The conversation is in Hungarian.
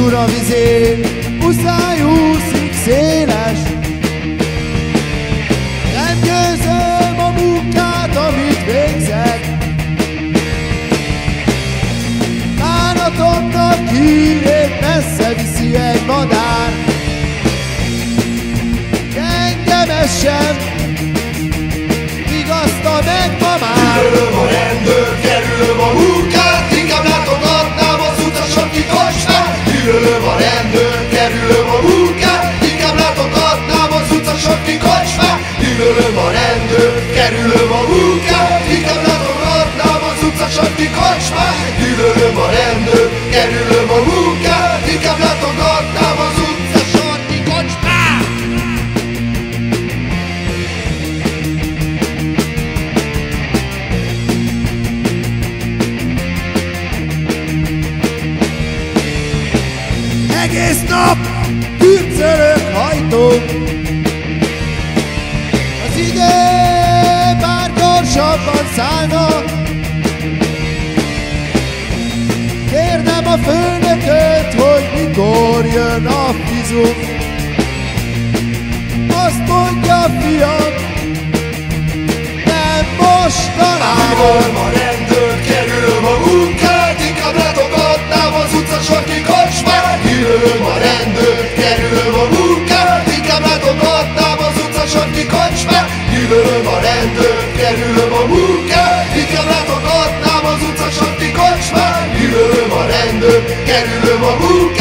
Duravizén muszáj úszik széles. Nem győzöm a munkát, amit végzek. Bánatomnak hírét messze viszi egy madár. Engem ez sem vigaszta meg ma már. Gyűlölöm a rendőrt, kerülöm a munkát, inkább látogatnám az utasat kikocsmát. Gyűlölöm a rendőrt, kerülöm a munkát, inkább látogatnám az utasat kikocsmát. Gyűlölöm a rendőrt, kerülöm a munkát, inkább látogatnám az utasat kikocsmát. Gyűlölöm a rendőrt, kerülöm a munkát, inkább látogatnám az utasat kikocsmát. Egész nap tűrcölök, hajtók. Az idő már gyorsabban szállna. Kérdem a főnököt, hogy mikor jön a fizum. Azt mondja, fiam, nem mostanában. Gyűlölöm a rendőrt, kerülöm a munkát, inkább látogatnám az utasat kikocsmát. Gyűlölöm a rendőrt, kerülöm a munkát, inkább látogatnám az utasat kikocsmát. Gyűlölöm a rendőrt, kerülöm a munkát, inkább látogatnám az utasat kikocsmát. Gyűlölöm a rendőrt, kerülöm a munkát.